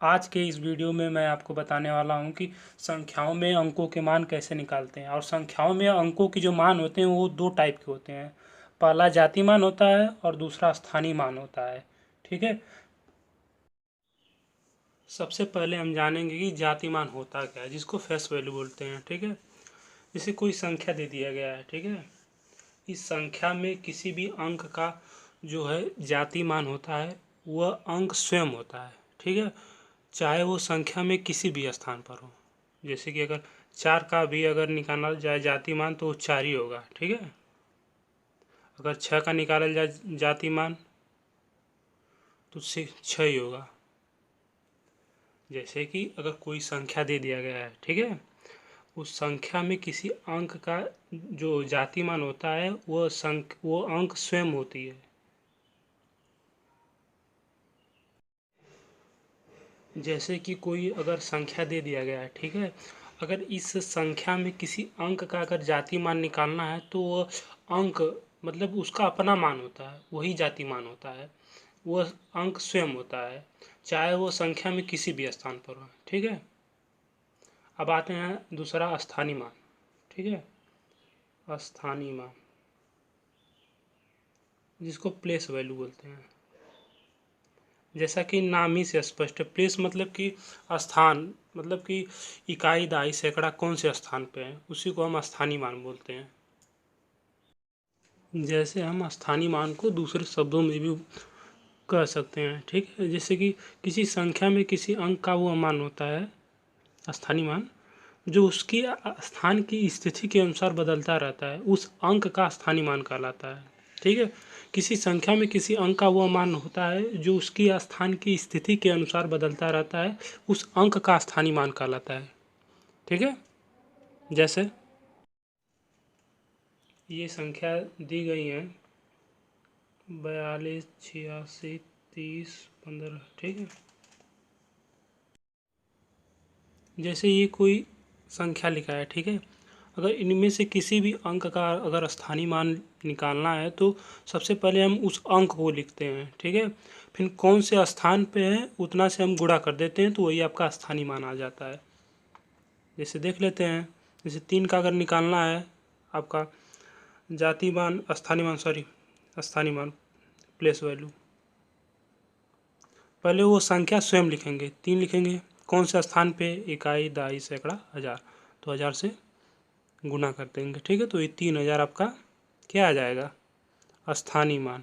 आज के इस वीडियो में मैं आपको बताने वाला हूँ कि संख्याओं में अंकों के मान कैसे निकालते हैं। और संख्याओं में अंकों की जो मान होते हैं वो दो टाइप के होते हैं। पहला जाति मान होता है और दूसरा स्थानीय मान होता है। ठीक है। सबसे पहले हम जानेंगे कि जाति मान होता क्या है, जिसको फेस वैल्यू बोलते हैं। ठीक है। जैसे कोई संख्या दे दिया गया है। ठीक है। इस संख्या में किसी भी अंक का जो है जाति मान होता है, वह अंक स्वयं होता है। ठीक है। चाहे वो संख्या में किसी भी स्थान पर हो। जैसे कि अगर 4 का भी अगर निकाला जाए जाति मान तो वो 4 ही होगा। ठीक है। अगर 6 का निकाला जाए जाति मान तो उससे 6 ही होगा। जैसे कि अगर कोई संख्या दे दिया गया है। ठीक है। उस संख्या में किसी अंक का जो जाति मान होता है वो अंक स्वयं होती है। जैसे कि कोई अगर संख्या दे दिया गया है। ठीक है। अगर इस संख्या में किसी अंक का अगर जाति मान निकालना है तो वह अंक मतलब उसका अपना मान होता है, वही जाति मान होता है। वह अंक स्वयं होता है, चाहे वो संख्या में किसी भी स्थान पर हो। ठीक है। अब आते हैं दूसरा स्थानीय मान। ठीक है। स्थानीय मान जिसको प्लेस वैल्यू बोलते हैं। जैसा कि नाम ही से स्पष्ट है, प्लेस मतलब कि स्थान, मतलब कि इकाई, दहाई, सैकड़ा कौन से स्थान पे है, उसी को हम स्थानीय मान बोलते हैं। जैसे हम स्थानीय मान को दूसरे शब्दों में भी कह सकते हैं। ठीक है। जैसे कि किसी संख्या में किसी अंक का वो मान होता है स्थानीय मान, जो उसकी स्थान की स्थिति के अनुसार बदलता रहता है, उस अंक का स्थानीय मान कहलाता है। ठीक है। किसी संख्या में किसी अंक का वह मान होता है जो उसकी स्थान की स्थिति के अनुसार बदलता रहता है, उस अंक का स्थानीय मान कहलाता है। ठीक है। जैसे ये संख्या दी गई है 42, 86, 30, 15। ठीक है। जैसे ये कोई संख्या लिखा है। ठीक है। अगर इनमें से किसी भी अंक का अगर स्थानीय मान निकालना है तो सबसे पहले हम उस अंक को लिखते हैं। ठीक है। फिर कौन से स्थान पे है उतना से हम गुणा कर देते हैं तो वही आपका स्थानीय मान आ जाता है। जैसे देख लेते हैं। जैसे 3 का अगर निकालना है आपका जाति मान, स्थानीय मान, सॉरी स्थानीय मान प्लेस वैल्यू, पहले वो संख्या स्वयं लिखेंगे, 3 लिखेंगे, कौन से स्थान पे, इकाई, दहाई, सैकड़ा, हजार, तो 1000 से गुना कर देंगे। ठीक है। तो ये 3000 आपका क्या आ जाएगा, स्थानीय मान।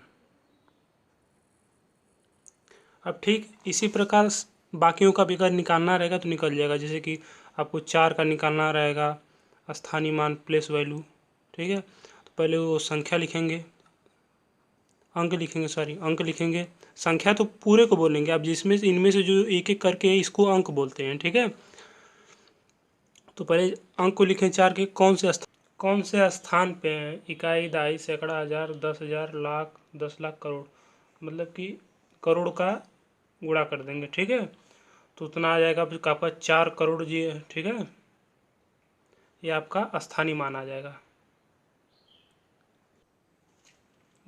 अब ठीक इसी प्रकार बाकियों का भी अगर निकालना रहेगा तो निकल जाएगा। जैसे कि आपको 4 का निकालना रहेगा स्थानीय मान प्लेस वैल्यू। ठीक है। तो पहले वो संख्या लिखेंगे, अंक लिखेंगे, सॉरी अंक लिखेंगे। संख्या तो पूरे को बोलेंगे आप, जिसमें से इनमें से जो एक एक करके है इसको अंक बोलते हैं। ठीक है। तो पहले अंक को लिखें 4 के, कौन से स्थान पे हैं, इकाई, दहाई, सैकड़ा, हजार, 10,000, लाख, 10 लाख, करोड़, मतलब कि करोड़ का गुणा कर देंगे। ठीक है। तो उतना आ जाएगा आपका 4 करोड़ जी। ठीक है। ये आपका स्थानीय मान आ जाएगा।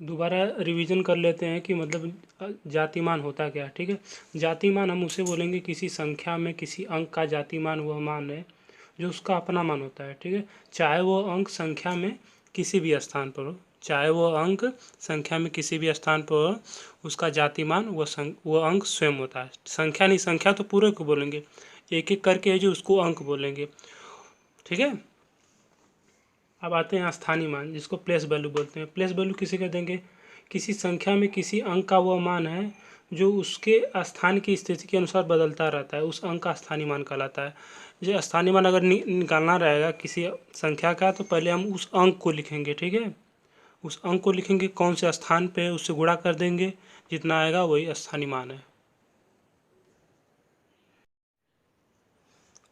दोबारा रिवीजन कर लेते हैं कि मतलब जातिमान होता क्या है। ठीक है। जातिमान हम उसे बोलेंगे किसी संख्या में किसी अंक का जातिमान वह मान है जो उसका अपना मान होता है। ठीक है। चाहे वो अंक संख्या में किसी भी स्थान पर हो, चाहे वो अंक संख्या में किसी भी स्थान पर हो, उसका जातिमान वो अंक स्वयं होता है। संख्या नहीं, संख्या तो पूरे को बोलेंगे, एक एक करके है जो उसको अंक बोलेंगे। ठीक है। अब आते हैं स्थानीय मान जिसको प्लेस वैल्यू बोलते हैं। प्लेस वैल्यू किसे कह देंगे, किसी संख्या में किसी अंक का वह मान है जो उसके स्थान की स्थिति के अनुसार बदलता रहता है, उस अंक का स्थानीय मान कहलाता है। जो स्थानीय मान अगर निकालना रहेगा किसी संख्या का तो पहले हम उस अंक को लिखेंगे। ठीक है। उस अंक को लिखेंगे, कौन से स्थान पे उससे गुणा कर देंगे, जितना आएगा वही स्थानीय मान है।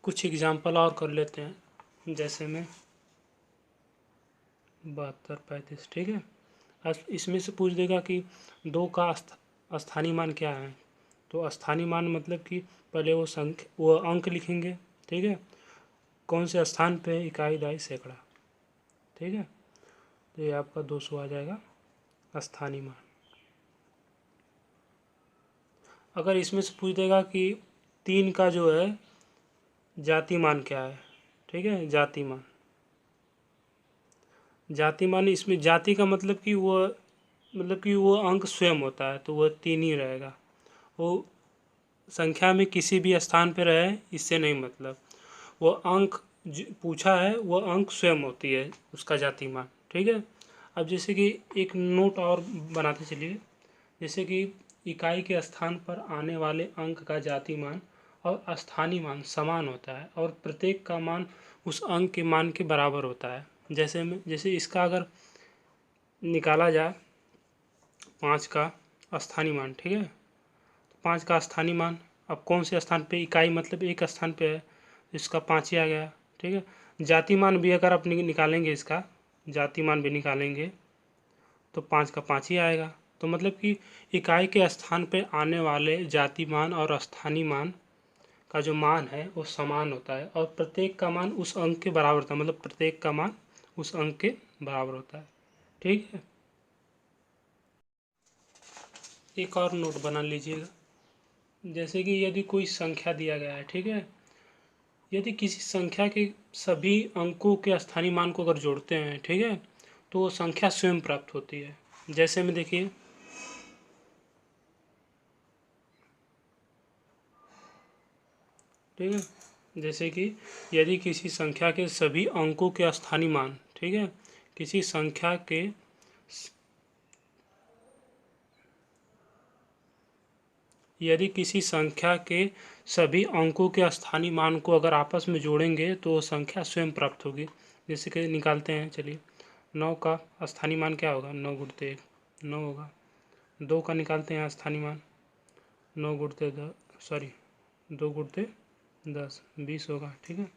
कुछ एग्जाम्पल और कर लेते हैं। जैसे में 72, 35। ठीक है। इसमें से पूछ देगा कि 2 का स्थानीय मान क्या है, तो स्थानीय मान मतलब कि पहले वो अंक लिखेंगे। ठीक है। कौन से स्थान पे, इकाई, दहाई, सैकड़ा। ठीक है। तो ये आपका 200 आ जाएगा स्थानीय मान। अगर इसमें से पूछ देगा कि 3 का जो है जातिमान क्या है, ठीक है। जातिमान इसमें जाति का मतलब कि वो अंक स्वयं होता है, तो वह 3 ही रहेगा। वो संख्या में किसी भी स्थान पे रहे इससे नहीं मतलब, वो अंक पूछा है वह अंक स्वयं होती है उसका जातिमान, ठीक है। अब जैसे कि एक नोट और बनाते चलिए, जैसे कि इकाई के स्थान पर आने वाले अंक का जातिमान और स्थानीय मान समान होता है और प्रत्येक का मान उस अंक के मान के बराबर होता है। जैसे इसका अगर निकाला जाए 5 का स्थानीय मान, ठीक है। 5 का स्थानीय मान अब कौन से स्थान पे, इकाई मतलब एक स्थान पे है, इसका 5 ही आ गया, ठीक है। जातिमान भी अगर आप निकालेंगे, इसका जातिमान भी निकालेंगे तो 5 का 5 ही आएगा। तो मतलब कि इकाई के स्थान पे आने वाले जातिमान और स्थानीय मान का जो मान है वो समान होता है और प्रत्येक का मान उस अंक के बराबर होता है, मतलब प्रत्येक का मान उस अंक के बराबर होता है, ठीक है। एक और नोट बना लीजिएगा, जैसे कि यदि कोई संख्या दिया गया है, ठीक है। यदि किसी संख्या के सभी अंकों के स्थानीय मान को अगर जोड़ते हैं, ठीक है, तो वो संख्या स्वयं प्राप्त होती है। जैसे में देखिए, ठीक है, जैसे कि यदि किसी संख्या के सभी अंकों के स्थानीय मान, ठीक है, किसी संख्या के यदि किसी संख्या के सभी अंकों के स्थानीय मान को अगर आपस में जोड़ेंगे तो वो संख्या स्वयं प्राप्त होगी। जैसे कि निकालते हैं, चलिए। 9 का स्थानीय मान क्या होगा, 9 गुणते 1 9 होगा। 2 का निकालते हैं स्थानीय मान, 9 गुणते 10 सॉरी 2 गुणते 10 20 होगा, ठीक है।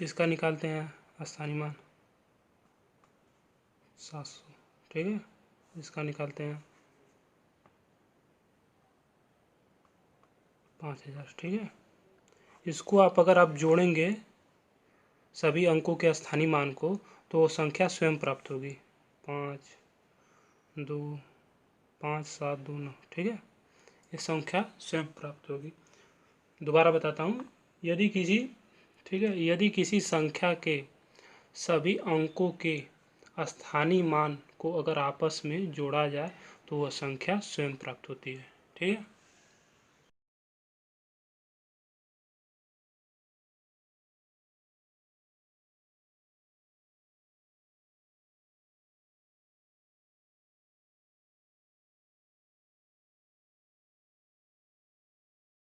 इसका निकालते हैं स्थानीय मान 700, ठीक है। इसका निकालते हैं 5000, ठीक है। इसको अगर आप जोड़ेंगे सभी अंकों के स्थानीय मान को तो वो संख्या स्वयं प्राप्त होगी, 5 2 5 7 2 9, ठीक है। ये संख्या स्वयं प्राप्त होगी। दोबारा बताता हूँ, यदि किसी ठीक है यदि किसी संख्या के सभी अंकों के स्थानीय मान को अगर आपस में जोड़ा जाए तो वह संख्या स्वयं प्राप्त होती है, ठीक है।